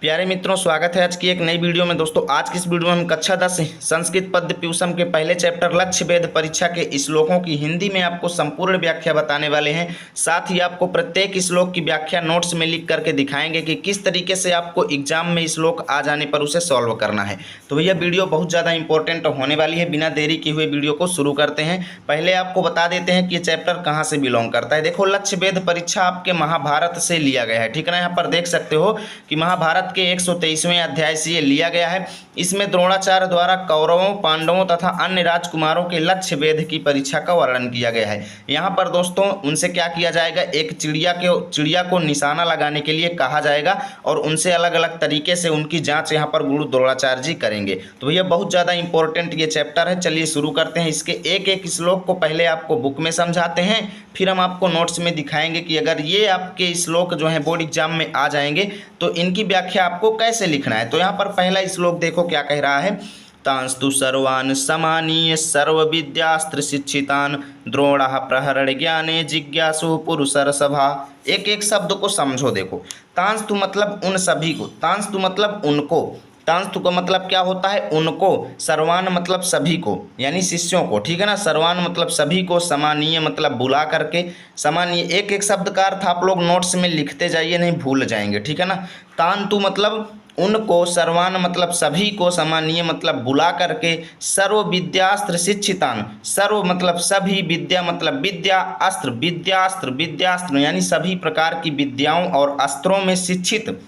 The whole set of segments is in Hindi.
प्यारे मित्रों, स्वागत है आज की एक नई वीडियो में। दोस्तों, आज की इस वीडियो में हम कक्षा 10 संस्कृत पद्य प्यूसम के पहले चैप्टर लक्ष्य वेध परीक्षा के श्लोकों की हिंदी में आपको संपूर्ण व्याख्या बताने वाले हैं। साथ ही आपको प्रत्येक श्लोक की व्याख्या नोट्स में लिख करके दिखाएंगे कि किस तरीके से आपको एग्जाम में श्लोक आ जाने पर उसे सॉल्व करना है। तो भैया वीडियो बहुत ज़्यादा इंपॉर्टेंट होने वाली है। बिना देरी किए हुए वीडियो को शुरू करते हैं। पहले आपको बता देते हैं कि ये चैप्टर कहाँ से बिलोंग करता है। देखो, लक्ष्य वेध परीक्षा आपके महाभारत से लिया गया है, ठीक है ना। यहाँ पर देख सकते हो कि महाभारत के 123वें अध्याय से ये लिया गया है। इसमें द्रोणाचार्य द्वारा कौरवों, पांडवों तथा अन्य राजकुमारों के लक्ष्य वेध की परीक्षा का वर्णन किया गया है। यहाँ पर दोस्तों उनसे क्या किया जाएगा, एक चिड़िया को निशाना लगाने के लिए कहा जाएगा और उनसे अलग अलग तरीके से उनकी जांच यहाँ पर गुरु द्रोणाचार्य जी करेंगे। तो भैया बहुत ज़्यादा इंपॉर्टेंट ये चैप्टर है। चलिए शुरू करते हैं। इसके एक एक श्लोक को पहले आपको बुक में समझाते हैं, फिर हम आपको नोट्स में दिखाएंगे कि अगर ये आपके श्लोक जो है बोर्ड एग्जाम में आ जाएंगे तो इनकी व्याख्या आपको कैसे लिखना है। तो यहाँ पर पहला श्लोक देखो क्या कह रहा है। तांस्तु सर्वान् समानीय सर्व विद्यास्त्र शिक्षितान् द्रोणः प्रहरण ज्ञाने जिज्ञासु पुरुषरसभा। एक एक शब्द को समझो। देखो, तांस्तु मतलब उन सभी को, तांस्तु मतलब उनको, तांस्तु का मतलब क्या होता है, उनको, सर्वान मतलब सभी को यानी शिष्यों को, ठीक है ना। सर्वान मतलब सभी को, समानीय मतलब बुला करके, समानीय एक एक शब्द का अर्थ आप लोग नोट्स में लिखते जाइए, नहीं भूल जाएंगे, ठीक है ना। तांतु मतलब उनको, सर्वान मतलब सभी को, समानीय मतलब बुला करके, सर्व विद्यास्त्र शिक्षितान, सर्व मतलब सभी, विद्या मतलब विद्या, अस्त्र विद्यास्त्र, विद्यास्त्र यानी सभी प्रकार की विद्याओं और अस्त्रों में शिक्षित,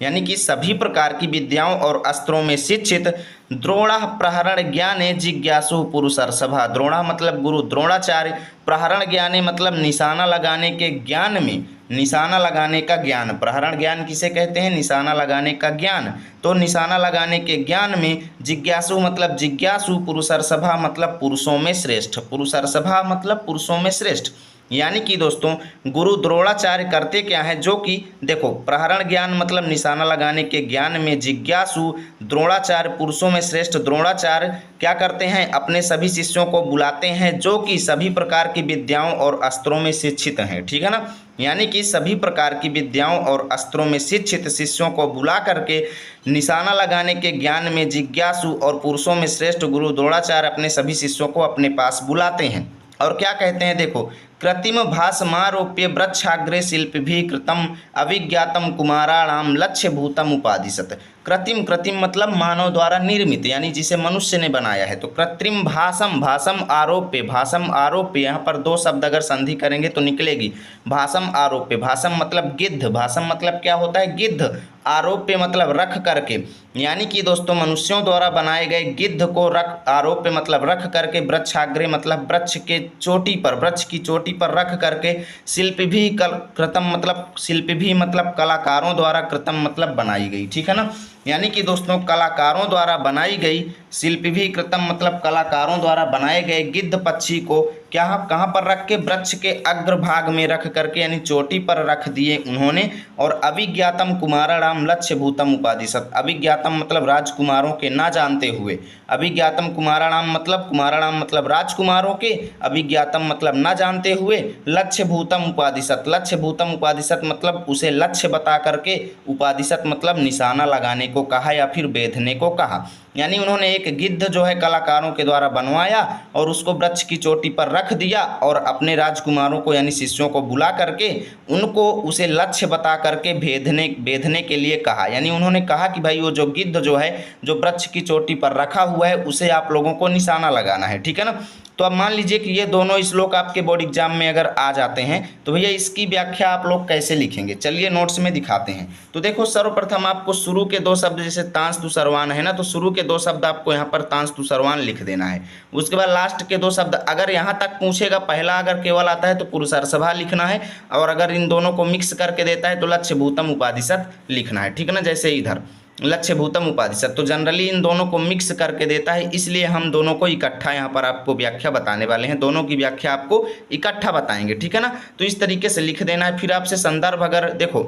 यानी कि सभी प्रकार की विद्याओं और अस्त्रों में शिक्षित। द्रोणः प्रहरण ज्ञाने जिज्ञासु पुरुषरसभा। द्रोणः मतलब गुरु द्रोणाचार्य, प्रहरण ज्ञाने मतलब निशाना लगाने के ज्ञान में, निशाना लगाने का ज्ञान। प्रहरण ज्ञान किसे कहते हैं, निशाना लगाने का ज्ञान। तो निशाना लगाने के ज्ञान में जिज्ञासु मतलब जिज्ञासु, पुरुषरसभा मतलब पुरुषों में श्रेष्ठ, पुरुषरसभा मतलब पुरुषों में श्रेष्ठ। यानी कि दोस्तों गुरु द्रोणाचार्य करते क्या है, जो कि देखो, प्रहरण ज्ञान मतलब निशाना लगाने के ज्ञान में जिज्ञासु, द्रोणाचार्य पुरुषों में श्रेष्ठ द्रोणाचार्य क्या करते हैं, अपने सभी शिष्यों को बुलाते हैं जो कि सभी प्रकार की विद्याओं और अस्त्रों में शिक्षित हैं, ठीक है ना। यानी कि सभी प्रकार की विद्याओं और अस्त्रों में शिक्षित शिष्यों को बुला करके निशाना लगाने के ज्ञान में जिज्ञासु और पुरुषों में श्रेष्ठ गुरु द्रोणाचार्य अपने सभी शिष्यों को अपने पास बुलाते हैं। और क्या कहते हैं, देखो, कृत्रिम भासमारोप्य वृक्षाग्रे शिल्पि कृतम अभिज्ञातम कुमाराणाम लक्ष्य भूतम उपादिशत। कृत्रिम मतलब मानव द्वारा निर्मित, यानी जिसे मनुष्य ने बनाया है। तो कृत्रिम भाषम, भाषम आरोप्य, भाषम आरोप्य, यहाँ पर दो शब्द अगर संधि करेंगे तो निकलेगी भाषम आरोप्य। भाषम मतलब गिद्ध, भाषम मतलब क्या होता है, गिद्ध, आरोप्य मतलब रख करके, यानी कि दोस्तों मनुष्यों द्वारा बनाए गए गिद्ध को रख, आरोप्य मतलब रख करके, वृक्षाग्रे मतलब वृक्ष के चोटी पर, वृक्ष की चोटी पर रख करके, शिल्प भी कृतम मतलब, शिल्प भी मतलब कलाकारों द्वारा, कृतम मतलब बनाई गई, ठीक है ना। यानी कि दोस्तों कलाकारों द्वारा बनाई गई, शिल्प भी कृतम मतलब कलाकारों द्वारा बनाए गए गिद्ध पक्षी को क्या, कहाँ पर रख के, वृक्ष के अग्रभाग में रख करके, यानी चोटी पर रख दिए उन्होंने। और अभिज्ञातम कुमाराणाम लक्ष्य भूतम उपादिशत। अभिज्ञातम मतलब राजकुमारों के ना जानते हुए, अभिज्ञातम कुमाराणाम मतलब राजकुमारों के, अभिज्ञातम मतलब ना जानते हुए, लक्ष्य भूतम उपादिशत, लक्ष्य भूतम उपादिशत मतलब उसे लक्ष्य बता करके, उपादिशत मतलब निशाना लगाने को कहा या फिर बेधने को कहा। यानी उन्होंने एक गिद्ध जो है कलाकारों के द्वारा बनवाया और उसको वृक्ष की चोटी पर रख दिया और अपने राजकुमारों को यानी शिष्यों को बुला करके उनको उसे लक्ष्य बता करके बेधने के लिए कहा। यानी उन्होंने कहा कि भाई वो जो गिद्ध जो है, जो वृक्ष की चोटी पर रखा हुआ है, उसे आप लोगों को निशाना लगाना है, ठीक है ना। तो अब मान लीजिए कि ये दोनों श्लोक आपके बोर्ड एग्जाम में अगर आ जाते हैं तो भैया इसकी व्याख्या आप लोग कैसे लिखेंगे, चलिए नोट्स में दिखाते हैं। तो देखो, सर्वप्रथम आपको शुरू के दो शब्द, जैसे तांस्तु सर्वान है ना, तो शुरू के दो शब्द आपको यहाँ पर तांस्तु सर्वान लिख देना है। उसके बाद लास्ट के दो शब्द, अगर यहाँ तक पूछेगा, पहला अगर केवल आता है तो पुरुषरसभा लिखना है, और अगर इन दोनों को मिक्स करके देता है तो लक्ष्य भूतम उपादिशत लिखना है, ठीक है ना। जैसे इधर लक्ष्य भूतम उपादिशत, तो जनरली इन दोनों को मिक्स करके देता है, इसलिए हम दोनों को इकट्ठा यहाँ पर आपको व्याख्या बताने वाले हैं। दोनों की व्याख्या आपको इकट्ठा बताएंगे, ठीक है ना। तो इस तरीके से लिख देना है। फिर आपसे संदर्भ, अगर देखो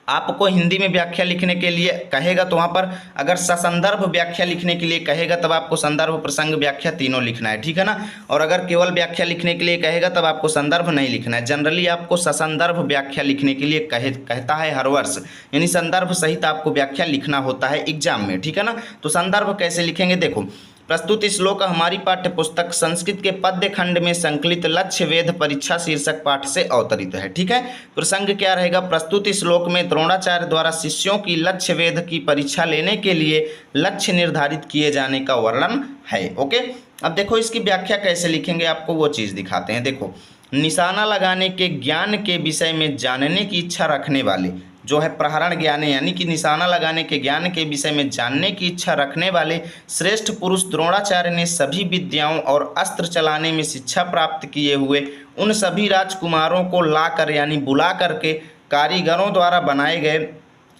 आपको हिंदी में व्याख्या लिखने के लिए कहेगा तो वहाँ पर अगर ससंदर्भ व्याख्या लिखने के लिए कहेगा तब आपको संदर्भ प्रसंग व्याख्या तीनों लिखना है, ठीक है ना। और अगर केवल व्याख्या लिखने के लिए कहेगा तब आपको संदर्भ नहीं लिखना है। जनरली आपको ससंदर्भ व्याख्या लिखने के लिए कहता है हर वर्ष, यानी संदर्भ सहित आपको व्याख्या लिखना होता है एग्जाम में, ठीक है ना। तो संदर्भ कैसे लिखेंगे, देखो प्रस्तुत श्लोक हमारी पाठ्य पुस्तक संस्कृत के पद्य खंड में संकलित लक्ष्य वेध परीक्षा शीर्षक पाठ से अवतरित है, ठीक है। प्रसंग क्या रहेगा, प्रस्तुत श्लोक में द्रोणाचार्य द्वारा शिष्यों की लक्ष्य वेध की परीक्षा लेने के लिए लक्ष्य निर्धारित किए जाने का वर्णन है। ओके, अब देखो इसकी व्याख्या कैसे लिखेंगे, आपको वो चीज़ दिखाते हैं। देखो, निशाना लगाने के ज्ञान के विषय में जानने की इच्छा रखने वाले, जो है प्रहरण ज्ञाने, यानी कि निशाना लगाने के ज्ञान के विषय में जानने की इच्छा रखने वाले श्रेष्ठ पुरुष द्रोणाचार्य ने सभी विद्याओं और अस्त्र चलाने में शिक्षा प्राप्त किए हुए उन सभी राजकुमारों को लाकर यानी बुला करके कारीगरों द्वारा बनाए गए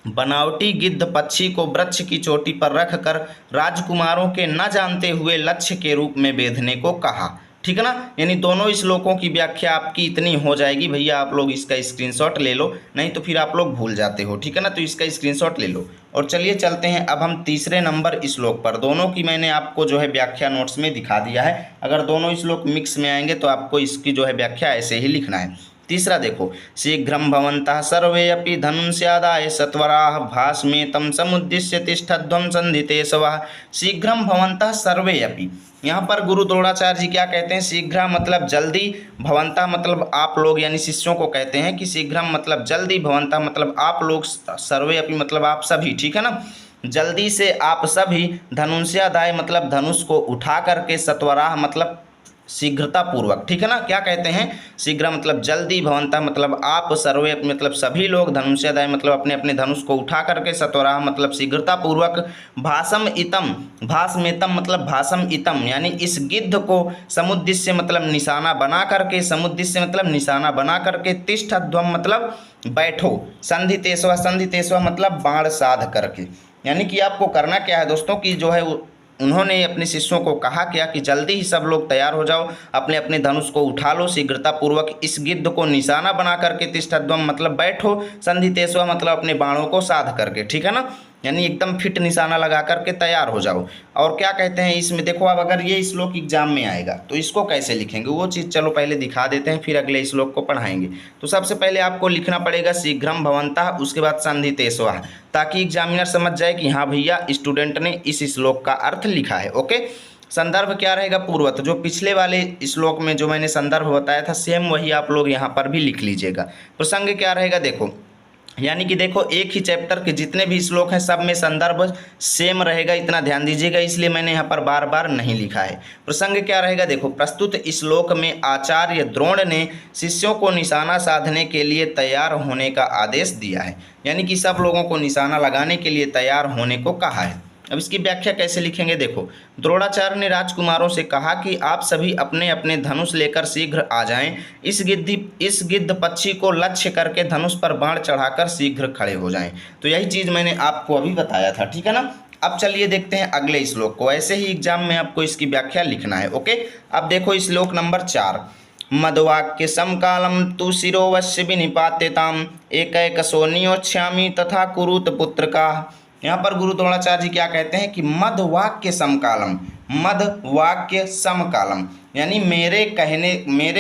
बनावटी गिद्ध पक्षी को वृक्ष की चोटी पर रखकर राजकुमारों के न जानते हुए लक्ष्य के रूप में बेधने को कहा, ठीक है ना। यानी दोनों श्लोकों की व्याख्या आपकी इतनी हो जाएगी भैया, आप लोग इसका स्क्रीनशॉट ले लो, नहीं तो फिर आप लोग भूल जाते हो, ठीक है ना। तो इसका स्क्रीनशॉट ले लो और चलिए चलते हैं अब हम तीसरे नंबर श्लोक पर। दोनों की मैंने आपको जो है व्याख्या नोट्स में दिखा दिया है, अगर दोनों श्लोक मिक्स में आएंगे तो आपको इसकी जो है व्याख्या ऐसे ही लिखना है। तीसरा देखो, शीघ्रं भवन्तः सर्वे अपि धनुष्यादाय सत्वराः भास्मेतं समुद्दिश्य तिष्ठध्वं संधितेशवः। शीघ्रं भवन्तः सर्वे अपि, यहाँ पर गुरु द्रोणाचार्य जी क्या कहते हैं, शीघ्र मतलब जल्दी, भवंता मतलब आप लोग, यानी शिष्यों को कहते हैं कि शीघ्रम मतलब जल्दी, भवंता मतलब आप लोग, सर्वे अपि मतलब आप सभी, ठीक है ना। जल्दी से आप सभी, धनुष्यादाय मतलब धनुष को उठा करके, सत्वराह मतलब शीघ्रता पूर्वक, ठीक है ना। क्या कहते हैं, शीघ्र मतलब जल्दी, भवंता मतलब आप, सर्वे मतलब सभी लोग, धनुष्यादाय मतलब अपने अपने धनुष को उठा करके, सत्वराह मतलब शीघ्रता पूर्वक, भासम इतम, भासमेतम मतलब भासम इतम यानी इस गिद्ध को, समुद्दिश्य मतलब निशाना बना करके, समुद्दिश्य मतलब निशाना बना करके, तिष्ठध्वम मतलब बैठो, संधितेश्वा, संधितेश्वा मतलब बाण साध करके। यानी कि आपको करना क्या है दोस्तों कि जो है उन्होंने अपने शिष्यों को कहा क्या कि जल्दी ही सब लोग तैयार हो जाओ, अपने अपने धनुष को उठा लो, शीघ्रता पूर्वक इस गिद्ध को निशाना बना करके, तिष्ठध्वम मतलब बैठो, संधितेश्वा मतलब अपने बाणों को साध करके, ठीक है ना। यानी एकदम फिट निशाना लगा करके तैयार हो जाओ। और क्या कहते हैं इसमें, देखो अब अगर ये श्लोक एग्जाम में आएगा तो इसको कैसे लिखेंगे वो चीज़ चलो पहले दिखा देते हैं, फिर अगले श्लोक को पढ़ाएंगे। तो सबसे पहले आपको लिखना पड़ेगा शीघ्रम भवन्तः, उसके बाद संधितेश्वा, ताकि एग्जामिनर समझ जाए कि हाँ भैया स्टूडेंट ने इस श्लोक का अर्थ लिखा है। ओके, संदर्भ क्या रहेगा, पूर्वत, जो पिछले वाले श्लोक में जो मैंने संदर्भ बताया था सेम वही आप लोग यहाँ पर भी लिख लीजिएगा। प्रसंग क्या रहेगा, देखो यानी कि देखो एक ही चैप्टर के जितने भी श्लोक हैं सब में संदर्भ सेम रहेगा, इतना ध्यान दीजिएगा, इसलिए मैंने यहाँ पर बार बार नहीं लिखा है। प्रसंग क्या रहेगा, देखो प्रस्तुत श्लोक में आचार्य द्रोण ने शिष्यों को निशाना साधने के लिए तैयार होने का आदेश दिया है, यानी कि सब लोगों को निशाना लगाने के लिए तैयार होने को कहा है। अब इसकी व्याख्या कैसे लिखेंगे, देखो द्रोणाचार्य ने राजकुमारों से कहा कि आप सभी अपने अपने धनुष लेकर शीघ्र आ जाएं, इस गिद्ध पक्षी को लक्ष्य करके धनुष पर बाण चढ़ाकर शीघ्र खड़े हो जाएं। तो यही चीज़ मैंने आपको अभी बताया था, ठीक है ना। अब चलिए देखते हैं अगले श्लोक को, ऐसे ही एग्जाम में आपको इसकी व्याख्या लिखना है। ओके, अब देखो श्लोक नंबर 4, मदवाक्य समकालम तु शिरोवश्य विनिपात्यताम एकैकशो नियोक्ष्यामि तथा कुरुत पुत्र का। यहाँ पर गुरु द्रोणाचार्य जी क्या कहते हैं कि मद वाक्य समकालम, मद वाक्य समकालम यानी मेरे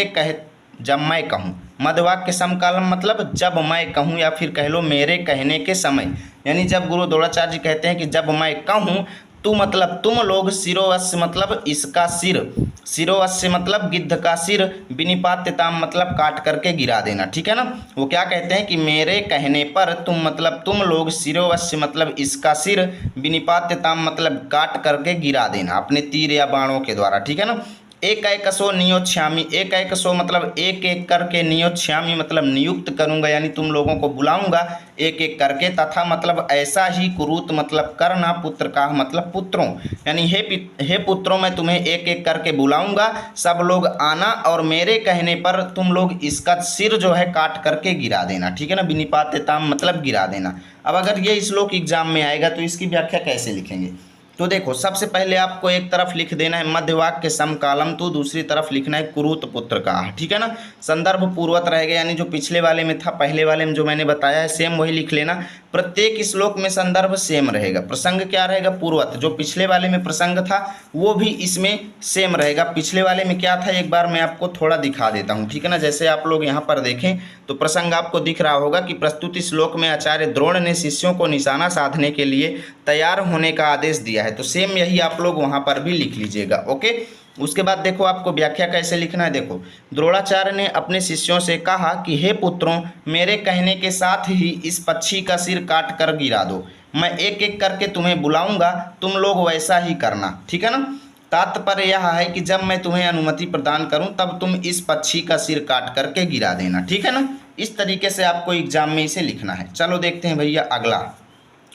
कहे जब मैं कहूँ, मद वाक्य समकालम मतलब जब मैं कहूँ या फिर कह लो मेरे कहने के समय, यानी जब गुरु द्रोणाचार्य जी कहते हैं कि जब मैं कहूँ तू मतलब तुम लोग, शिरोवश्य मतलब इसका सिर, शिरोवश्य मतलब गिद्ध का सिर, विनिपात्यताम मतलब काट करके गिरा देना, ठीक है ना। वो क्या कहते हैं कि मेरे कहने पर तुम मतलब तुम लोग, शिरोवश्य मतलब इसका सिर, विनिपात्यताम मतलब काट करके गिरा देना अपने तीर या बाणों के द्वारा, ठीक है ना। एकैकशो नियोक्ष्यामि, एकैकशो मतलब एक एक करके, नियोक्ष्यामि मतलब नियुक्त करूंगा यानी तुम लोगों को बुलाऊंगा एक एक करके, तथा मतलब ऐसा ही, कुरुत मतलब करना, पुत्र का मतलब पुत्रों, यानी हे पुत्रों मैं तुम्हें एक एक करके बुलाऊंगा, सब लोग आना और मेरे कहने पर तुम लोग इसका सिर जो है काट करके गिरा देना, ठीक है ना। विनिपात्यताम मतलब गिरा देना। अब अगर ये श्लोक एग्जाम में आएगा तो इसकी व्याख्या कैसे लिखेंगे, तो देखो सबसे पहले आपको एक तरफ लिख देना है मध्यवाक्य समकालम तू, दूसरी तरफ लिखना है कुरुत पुत्र का, ठीक है ना। संदर्भ पूर्वत रहेगा, यानी जो पिछले वाले में था, पहले वाले में जो मैंने बताया है सेम वही लिख लेना। प्रत्येक श्लोक में संदर्भ सेम रहेगा, प्रसंग क्या रहेगा पूर्वत, जो पिछले वाले में प्रसंग था वो भी इसमें सेम रहेगा। पिछले वाले में क्या था एक बार मैं आपको थोड़ा दिखा देता हूँ, ठीक है ना। जैसे आप लोग यहाँ पर देखें तो प्रसंग आपको दिख रहा होगा कि प्रस्तुत श्लोक में आचार्य द्रोण ने शिष्यों को निशाना साधने के लिए तैयार होने का आदेश दिया है, तो सेम यही आप लोग वहाँ पर भी लिख लीजिएगा, ओके। उसके बाद देखो आपको व्याख्या कैसे लिखना है। देखो द्रोणाचार्य ने अपने शिष्यों से कहा कि हे पुत्रों, मेरे कहने के साथ ही इस पक्षी का सिर काट कर गिरा दो। मैं एक एक करके तुम्हें बुलाऊंगा, तुम लोग वैसा ही करना, ठीक है ना। तात्पर्य यह है कि जब मैं तुम्हें अनुमति प्रदान करूं तब तुम इस पक्षी का सिर काट करके गिरा देना, ठीक है ना। इस तरीके से आपको एग्जाम में इसे लिखना है। चलो देखते हैं भैया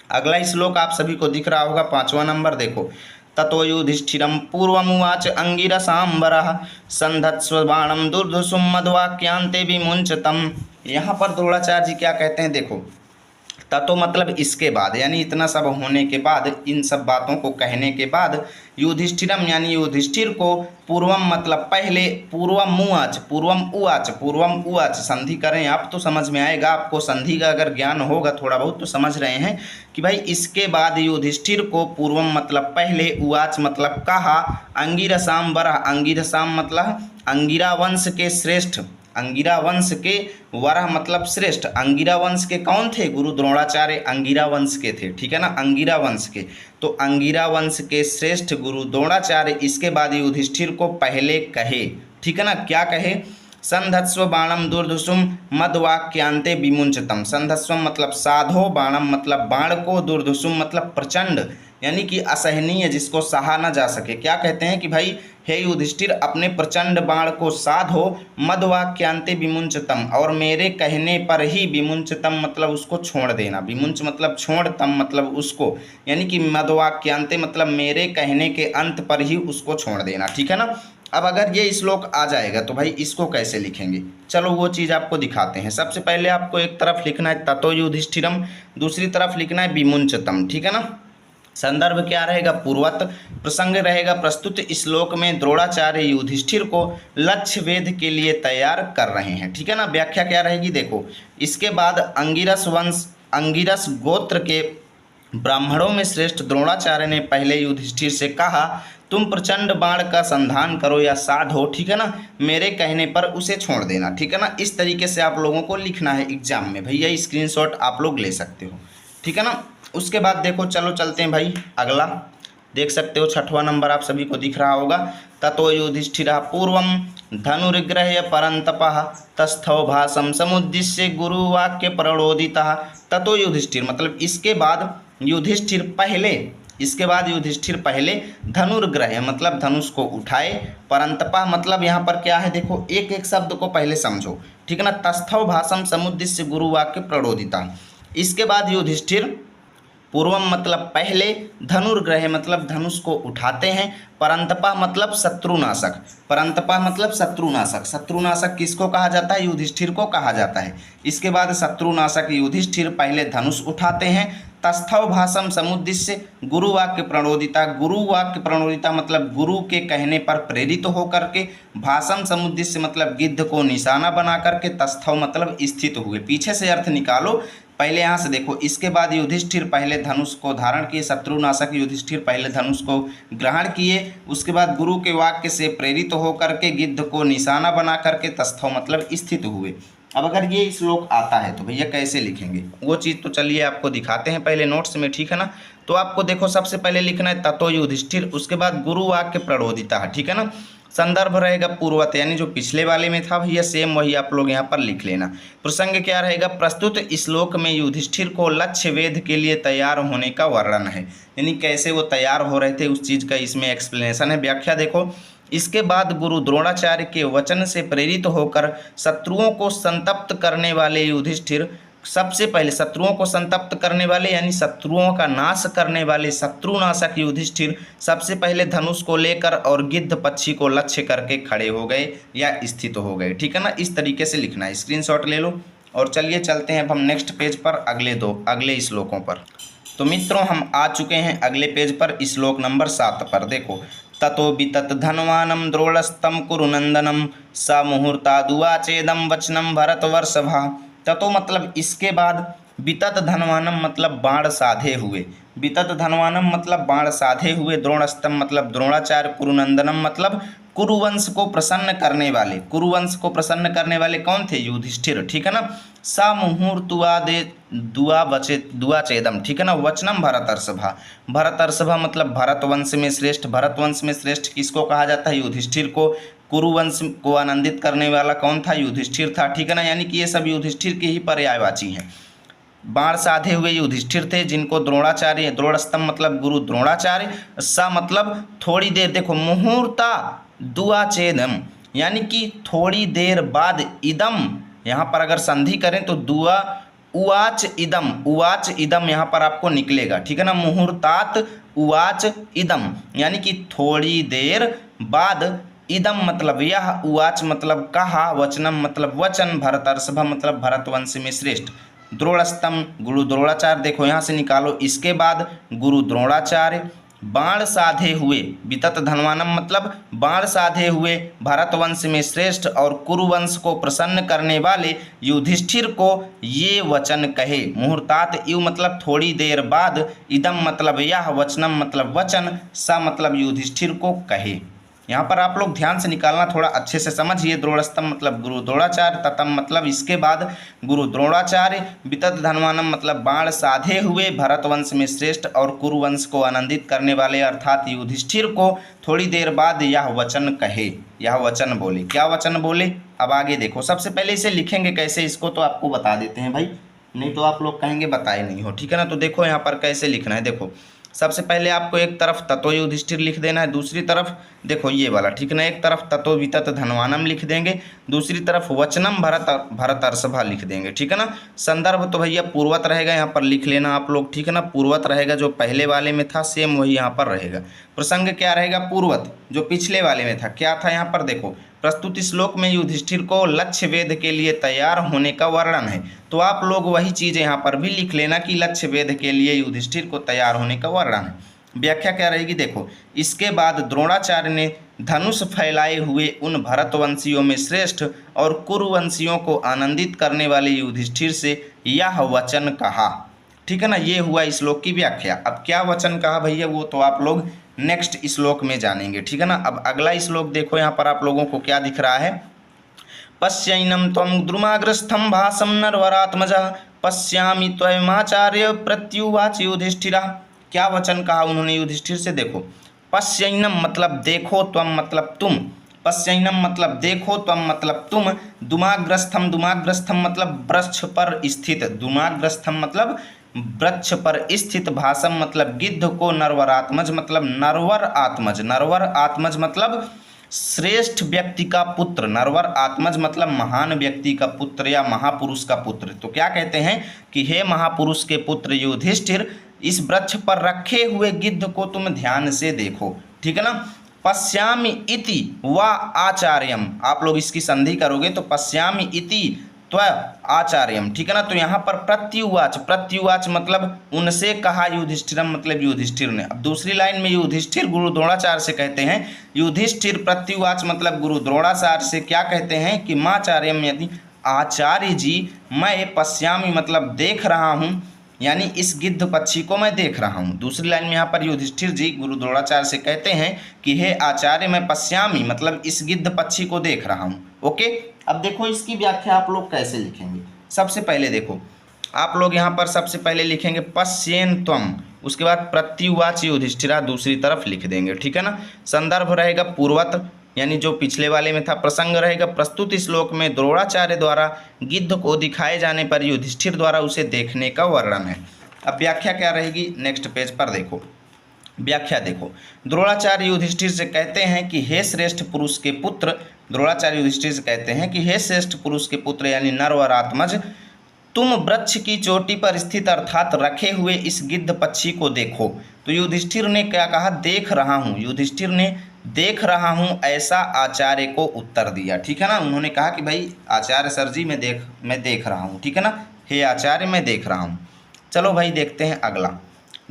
अगला श्लोक आप सभी को दिख रहा होगा 5वां नंबर। देखो ततो युधिष्ठिरं पूर्वमुवाच अंगिरसाम्बरः संधत्स्व बाणं दुर्धुषुं मध्वाक्यांते विमुञ्चतम्। यहाँ पर द्रोणाचार्य जी क्या कहते हैं, देखो ततो मतलब इसके बाद, यानी इतना सब होने के बाद, इन सब बातों को कहने के बाद युधिष्ठिरम यानी युधिष्ठिर को पूर्वम मतलब पहले, पूर्वम उवाच संधि करें आप तो समझ में आएगा, आपको संधि का अगर ज्ञान होगा थोड़ा बहुत तो समझ रहे हैं कि भाई इसके बाद युधिष्ठिर को पूर्वम मतलब पहले, उवाच मतलब कहा, अंगिरसाम वरः, अंगिरसाम मतलब अंगिरा वंश के श्रेष्ठ, अंगिरा वंश के वरह मतलब श्रेष्ठ। अंगिरा वंश के कौन थे, गुरु द्रोणाचार्य अंगिरा वंश के थे, ठीक है ना, अंगिरा वंश के। तो अंगिरा वंश के श्रेष्ठ गुरु द्रोणाचार्य इसके बाद युधिष्ठिर को पहले कहे, ठीक है ना, क्या कहे, संधत्स्व बाणम दुर्धुषुम मध्वाक्यांते विमुंचतम। संधत्स्व मतलब साधो, बाणम मतलब बाण को, दुर्धुषुम मतलब प्रचंड यानी कि असहनीय, जिसको सहा न जा सके। क्या कहते हैं कि भाई हे युधिष्ठिर अपने प्रचंड बाण को साधो, मध्वाक्यांते विमुंचतम, और मेरे कहने पर ही, विमुंचतम मतलब उसको छोड़ देना, विमुंच मतलब छोड़, तम मतलब उसको, यानी कि मध्वाक्यांते मतलब मेरे कहने के अंत पर ही उसको छोड़ देना, ठीक है ना। अब अगर ये श्लोक आ जाएगा तो भाई इसको कैसे लिखेंगे, चलो वो चीज़ आपको दिखाते हैं। सबसे पहले आपको एक तरफ लिखना है ततो युधिष्ठिरम, दूसरी तरफ लिखना है विमुंचतम, ठीक है ना। संदर्भ क्या रहेगा पूर्वत, प्रसंग रहेगा प्रस्तुत श्लोक में द्रोणाचार्य युधिष्ठिर को लक्ष्य वेध के लिए तैयार कर रहे हैं, ठीक है ना। व्याख्या क्या रहेगी, देखो इसके बाद अंगिरस गोत्र के ब्राह्मणों में श्रेष्ठ द्रोणाचार्य ने पहले युधिष्ठिर से कहा तुम प्रचंड बाण का संधान करो या साधो, ठीक है ना, मेरे कहने पर उसे छोड़ देना, ठीक है ना। इस तरीके से आप लोगों को लिखना है एग्जाम में, भैया स्क्रीनशॉट आप लोग ले सकते हो, ठीक है ना। उसके बाद देखो चलो चलते हैं भाई अगला, देख सकते हो 6वां नंबर आप सभी को दिख रहा होगा। ततो युधिष्ठिरः पूर्वं धनुर्ग्रह्य परन्तपः तस्थौ भासं समुद्दिश्य गुरुवाक्य प्रणोदितः। ततो युधिष्ठिर मतलब इसके बाद युधिष्ठिर पहले, इसके बाद युधिष्ठिर पहले धनुर्ग्रह्य मतलब धनुष को उठाए, परंतपा मतलब यहाँ पर क्या है, देखो एक एक शब्द को पहले समझो, ठीक है ना। तस्थौ भासम समुद्दिश्य गुरुवाक्य प्रणोदिता, इसके बाद युधिष्ठिर पूर्वम मतलब पहले, धनुर्ग्रह मतलब धनुष को उठाते हैं, परंतपा मतलब शत्रुनाशक, परंतपा मतलब शत्रुनाशक, शत्रुनाशक किसको कहा जाता है, युधिष्ठिर को कहा जाता है। इसके बाद शत्रुनाशक युधिष्ठिर पहले धनुष उठाते हैं, तस्थव भाषम समुद्दिश्य गुरुवाक्य प्रणोदिता, गुरुवाक्य प्रणोदिता मतलब गुरु के कहने पर प्रेरित होकर के, भाषम समुद्दिश्य मतलब गिद्ध को निशाना बना करके, तस्थव मतलब स्थित हुए। पीछे से अर्थ निकालो, पहले यहाँ से देखो, इसके बाद युधिष्ठिर पहले धनुष को धारण किए, शत्रुनाशक युधिष्ठिर पहले धनुष को ग्रहण किए, उसके बाद गुरु के वाक्य से प्रेरित होकर के गिद्ध को निशाना बना करके, तस्थव मतलब स्थित हुए। अब अगर ये श्लोक आता है तो भैया कैसे लिखेंगे, वो चीज़ तो चलिए आपको दिखाते हैं पहले नोट्स में, ठीक है ना। तो आपको देखो सबसे पहले लिखना है ततो युधिष्ठिर, उसके बाद गुरु वाक्य प्रणोदिता, ठीक है ना। संदर्भ रहेगा पूर्वत, यानी जो पिछले वाले में था भैया सेम वही आप लोग यहाँ पर लिख लेना। प्रसंग क्या रहेगा, प्रस्तुत श्लोक में युधिष्ठिर को लक्ष्य वेध के लिए तैयार होने का वर्णन है, यानी कैसे वो तैयार हो रहे थे उस चीज़ का इसमें एक्सप्लेनेशन है। व्याख्या देखो, इसके बाद गुरु द्रोणाचार्य के वचन से प्रेरित होकर शत्रुओं को संतप्त करने वाले युधिष्ठिर, सबसे पहले शत्रुओं को संतप्त करने वाले यानी शत्रुओं का नाश करने वाले शत्रुनाशक युधिष्ठिर सबसे पहले धनुष को लेकर और गिद्ध पक्षी को लक्ष्य करके खड़े हो गए या स्थित हो गए, ठीक है ना। इस तरीके से लिखना है, स्क्रीनशॉट ले लो। और चलिए चलते हैं अब हम नेक्स्ट पेज पर अगले श्लोकों पर। तो मित्रों हम आ चुके हैं अगले पेज पर, श्लोक नंबर 7 पर। देखो, ततो वितत धनवानम द्रोणस्तम कुरुनंदनम स मुहूर्तादुवाचेदम वचनम भरतवर्षभा। ततो मतलब इसके बाद, वितत धनवानम मतलब बाण साधे हुए, वितत धनवानम मतलब बाण साधे हुए, द्रोणस्तम मतलब द्रोणाचार्य, कुरुनंदनम मतलब कुरुवंश को प्रसन्न करने वाले, कुरुवंश को प्रसन्न करने वाले कौन थे? युधिष्ठिर, ठीक है ना। सा मुहूर्तुवादे दुआचेदम, ठीक है ना। वचनम भरतर्षभा, भरतर्षभा मतलब भरतवंश में श्रेष्ठ, भरतवंश में श्रेष्ठ किसको कहा जाता है? युधिष्ठिर को। कुरुवंश को आनंदित करने वाला कौन था? युधिष्ठिर था, ठीक है ना। यानी कि ये सब युधिष्ठिर के ही पर्यायवाची हैं। बाण साधे हुए युधिष्ठिर थे, जिनको द्रोणाचार्य, द्रोणस्तम मतलब गुरु द्रोणाचार्य, सा मतलब थोड़ी देर, देखो मुहूर्ता दुआचेदम यानी कि थोड़ी देर बाद, इदम यहाँ पर अगर संधि करें तो दुआ उवाच इदम, उवाच इदम यहाँ पर आपको निकलेगा, ठीक है ना। मुहूर्तात उवाच इदम यानी कि थोड़ी देर बाद, इदम मतलब यह, उवाच मतलब कहा, वचनम मतलब वचन, भरतर्षभा मतलब भरतवंश में श्रेष्ठ, द्रोणस्तम गुरु द्रोणाचार्य, देखो यहाँ से निकालो, इसके बाद गुरु द्रोणाचार्य, बाण साधे हुए, वितत धनवानम मतलब बाण साधे हुए, भारतवंश में श्रेष्ठ और कुरुवंश को प्रसन्न करने वाले युधिष्ठिर को ये वचन कहे। मुहूर्तात, यु मतलब थोड़ी देर बाद, इदम मतलब यह, वचनम मतलब वचन, सा मतलब युधिष्ठिर को कहे। यहाँ पर आप लोग ध्यान से निकालना, थोड़ा अच्छे से समझिए। द्रोणस्तम मतलब गुरु द्रोणाचार्य, ततम मतलब इसके बाद, गुरु द्रोणाचार्य, वितत धनवानम मतलब बाण साधे हुए, भरतवंश में श्रेष्ठ और कुरुवंश को आनंदित करने वाले अर्थात युधिष्ठिर को थोड़ी देर बाद यह वचन कहे, यह वचन बोले। क्या वचन बोले? अब आगे देखो। सबसे पहले इसे लिखेंगे कैसे, इसको तो आपको बता देते हैं भाई, नहीं तो आप लोग कहेंगे बताए नहीं हो, ठीक है ना। तो देखो यहाँ पर कैसे लिखना है। देखो, सबसे पहले आपको एक तरफ ततो युधिष्ठिर लिख देना है, दूसरी तरफ देखो ये वाला, ठीक ना, एक तरफ ततो वितत धनवानम लिख देंगे, दूसरी तरफ वचनम भरतर्षभा लिख देंगे, ठीक है ना। संदर्भ तो भैया पूर्वत रहेगा, यहाँ पर लिख लेना आप लोग, ठीक है ना। पूर्वत रहेगा, जो पहले वाले में था सेम वही यहाँ पर रहेगा। प्रसंग क्या रहेगा? पूर्वत, जो पिछले वाले में था। क्या था यहाँ पर? देखो, प्रस्तुत श्लोक में युधिष्ठिर को लक्ष्य वेध के लिए तैयार होने का वर्णन है, तो आप लोग वही चीज़ यहाँ पर भी लिख लेना कि लक्ष्य वेध के लिए युधिष्ठिर को तैयार होने का वर्णन है। व्याख्या क्या रहेगी? देखो, इसके बाद द्रोणाचार्य ने धनुष फैलाए हुए उन भरतवंशियों में श्रेष्ठ और कुरुवंशियों को आनंदित करने वाले युधिष्ठिर से यह वचन कहा, ठीक है ना। ये हुआ श्लोक की व्याख्या। अब क्या वचन कहा भैया, वो तो आप लोग नेक्स्ट श्लोक में जानेंगे, ठीक है ना। अब अगला श्लोक देखो, यहाँ पर आप लोगों को क्या दिख रहा है? पश्यैनम त्वं द्रुमाग्रस्थं भासं नरवरात्मजा पश्यामि त्वयमाचार्य प्रत्युवाच युधिष्ठिरः। क्या वचन कहा उन्होंने युधिष्ठिर से? देखो, पश्यैनम मतलब देखो, त्वं मतलब तुम, पश्यैनम मतलब देखो, त्वं मतलब तुम, दुमाग्रस्थम, दुमाग्रस्थम मतलब वृक्ष पर स्थित, दुमाग्रस्थम मतलब वृक्ष पर स्थित, भासम मतलब गिद्ध को, नरवरात्मज मतलब नरवर आत्मज, नरवर आत्मज मतलब श्रेष्ठ व्यक्ति का पुत्र, नरवर आत्मज मतलब महान व्यक्ति का पुत्र या महापुरुष का पुत्र। तो क्या कहते हैं कि हे महापुरुष के पुत्र युधिष्ठिर, इस वृक्ष पर रखे हुए गिद्ध को तुम ध्यान से देखो, ठीक है ना। पश्यामि इति वा आचार्यम, आप लोग इसकी संधि करोगे तो पश्यामि इति त्व आचार्यम, ठीक है ना। तो यहाँ पर प्रत्युवाच, प्रत्युवाच मतलब उनसे कहा युधिष्ठिरम मतलब युधिष्ठिर ने। अब दूसरी लाइन में युधिष्ठिर गुरु द्रोणाचार्य से कहते हैं, युधिष्ठिर प्रत्युवाच मतलब गुरु द्रोणाचार्य से क्या कहते हैं कि माचार्यम, यदि आचार्य जी मैं पश्यामि मतलब देख रहा हूँ, यानी इस गिद्ध पक्षी को मैं देख रहा हूँ। दूसरी लाइन में यहाँ पर युधिष्ठिर जी गुरु द्रोणाचार्य से कहते हैं कि हे आचार्य मैं पश्यामि मतलब इस गिद्ध पक्षी को देख रहा हूँ। ओके, अब देखो इसकी व्याख्या आप लोग कैसे लिखेंगे। सबसे पहले देखो, आप लोग यहाँ पर सबसे पहले लिखेंगे पश्येन त्वम, उसके बाद प्रत्युवाच युधिष्ठिरा दूसरी तरफ लिख देंगे, ठीक है ना। संदर्भ रहेगा पूर्वत, यानी जो पिछले वाले में था। प्रसंग रहेगा प्रस्तुत श्लोक में द्रोणाचार्य द्वारा गिद्ध को दिखाए जाने पर युधिष्ठिर द्वारा उसे देखने का वर्णन है। अब व्याख्या क्या रहेगी, नेक्स्ट पेज पर देखो। व्याख्या देखो, द्रोणाचार्य युधिष्ठिर से कहते हैं कि हे श्रेष्ठ पुरुष के पुत्र, द्रोणाचार्य युधिष्ठिर से कहते हैं कि हे श्रेष्ठ पुरुष के पुत्र यानी नरवरात्मज, तुम वृक्ष की चोटी पर स्थित अर्थात रखे हुए इस गिद्ध पक्षी को देखो। तो युधिष्ठिर ने क्या कहा? देख रहा हूँ, युधिष्ठिर ने देख रहा हूँ ऐसा आचार्य को उत्तर दिया, ठीक है ना। उन्होंने कहा कि भाई आचार्य सर जी मैं देख रहा हूँ, ठीक है ना, हे आचार्य मैं देख रहा हूँ। चलो भाई देखते हैं अगला।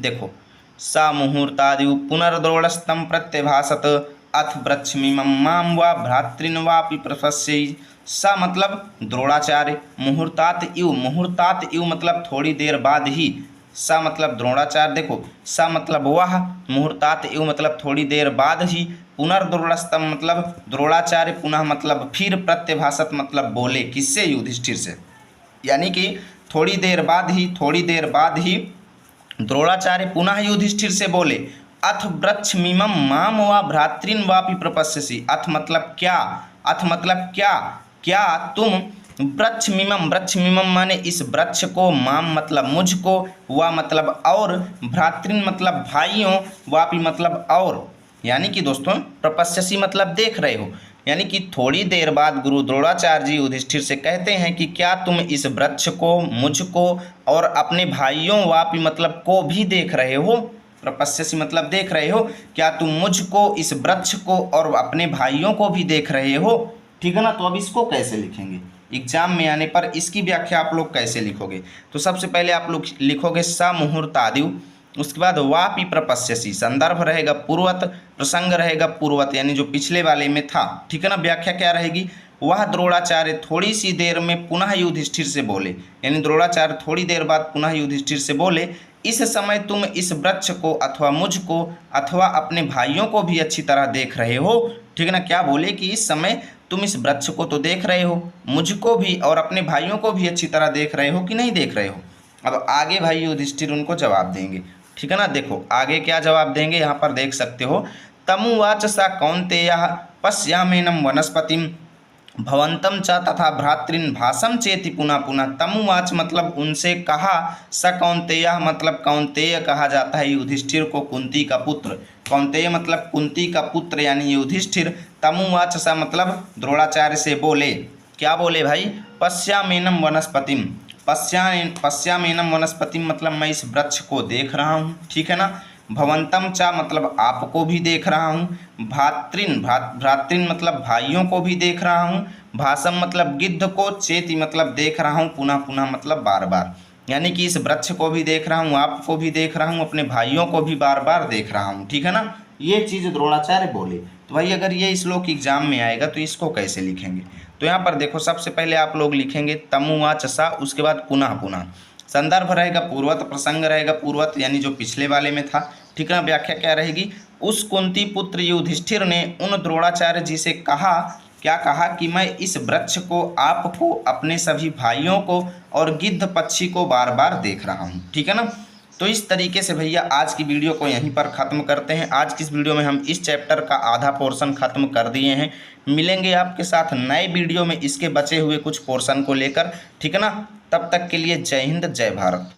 देखो सा मुहूर्तादि पुनर्द्रोणस्तम प्रत्यभासत अथ वृक्षमिमं मां वा भ्रातृन वापि प्रपश्यै। सा मतलब द्रोणाचार्य, मुहूर्तात इव मतलब थोड़ी देर बाद ही, सा मतलब द्रोणाचार्य, देखो सा मतलब वह, मुहूर्तात इव मतलब थोड़ी देर बाद ही, पुनर्द्रोणस्तम मतलब द्रोणाचार्य, पुनः मतलब फिर, प्रत्यभासत मतलब बोले, किससे? युधिष्ठिर से। यानी कि थोड़ी देर बाद ही द्रोणाचार्य पुनः युधिष्ठिर से बोले, अथ वृक्षमिमं माम वा भ्रातृन वापि प्रपश्यसि। अथ मतलब क्या, अथ मतलब क्या, क्या तुम वृक्षमिमं माने इस वृक्ष को, माम मतलब मुझको, वा मतलब और, भ्रातृन मतलब भाइयों, वापि मतलब और, यानी कि दोस्तों प्रपश्यसि मतलब देख रहे हो। यानी कि थोड़ी देर बाद गुरु द्रोणाचार्य जी युधिष्ठिर से कहते हैं कि क्या तुम इस वृक्ष को, मुझको और अपने भाइयों, वापि मतलब को भी देख रहे हो। प्रपश्यसि मतलब देख रहे हो, क्या तुम मुझको, इस वृक्ष को और अपने भाइयों को भी देख रहे हो। ठीक है ना। तो अब इसको कैसे लिखेंगे, एग्जाम में आने पर इसकी व्याख्या आप लोग कैसे लिखोगे? तो सबसे पहले आप लोग लिखोगे सा मुहूर्तादिव, उसके बाद वापि प्रपश्यसि, संदर्भ रहेगा पूर्वत, प्रसंग रहेगा पूर्वत यानी जो पिछले वाले में था। ठीक है ना। व्याख्या क्या रहेगी, वह द्रोणाचार्य थोड़ी सी देर में पुनः युधिष्ठिर से बोले, यानी द्रोणाचार्य थोड़ी देर बाद पुनः युधिष्ठिर से बोले, इस समय तुम इस वृक्ष को अथवा मुझको अथवा अपने भाइयों को भी अच्छी तरह देख रहे हो। ठीक है ना। क्या बोले कि इस समय तुम इस वृक्ष को तो देख रहे हो, मुझको भी और अपने भाइयों को भी अच्छी तरह देख रहे हो कि नहीं देख रहे हो। अब आगे भाई युधिष्ठिर उनको जवाब देंगे। ठीक है ना। देखो आगे क्या जवाब देंगे, यहाँ पर देख सकते हो। तमुवाच सा कौन्तेयः पश्यामेनं वनस्पतिं भवन्तं च तथा भ्रातृन् भासं चेति पुनः पुनः। तमुवाच मतलब उनसे कहा, स कौन्तेयः मतलब कौन्तेय कहा जाता है युधिष्ठिर को, कुंती का पुत्र। कौन्तेय मतलब कुंती का पुत्र यानी युधिष्ठिर। तमुवाच स मतलब द्रोणाचार्य से बोले, क्या बोले भाई, पश्यामेनं वनस्पतिम, पश्यामेनं वनस्पतिम मतलब मैं इस वृक्ष को देख रहा हूँ। ठीक है ना। भवंतम चा मतलब आपको भी देख रहा हूँ, भ्रातृन मतलब भाइयों को भी देख रहा हूँ, भासम मतलब गिद्ध को, चेति मतलब देख रहा हूँ, पुनः पुनः मतलब बार बार, यानी कि इस वृक्ष को भी देख रहा हूँ, आपको भी देख रहा हूँ, अपने भाइयों को भी बार बार देख रहा हूँ। ठीक है ना। ये चीज़ द्रोणाचार्य बोले। तो भाई अगर ये श्लोक एग्जाम में आएगा तो इसको कैसे लिखेंगे? तो यहाँ पर देखो सबसे पहले आप लोग लिखेंगे तमुवाच सा, उसके बाद पुनः पुनः, संदर्भ रहेगा पूर्वत, प्रसंग रहेगा पूर्वत यानी जो पिछले वाले में था। ठीक है ना। व्याख्या क्या रहेगी, उस कुंती पुत्र युधिष्ठिर ने उन द्रोणाचार्य जी से कहा, क्या कहा कि मैं इस वृक्ष को, आपको, अपने सभी भाइयों को और गिद्ध पक्षी को बार बार देख रहा हूँ। ठीक है ना। तो इस तरीके से भैया आज की वीडियो को यहीं पर ख़त्म करते हैं। आज की इस वीडियो में हम इस चैप्टर का आधा पोर्शन ख़त्म कर दिए हैं। मिलेंगे आपके साथ नए वीडियो में इसके बचे हुए कुछ पोर्शन को लेकर। ठीक है ना। तब तक के लिए जय हिंद, जय भारत।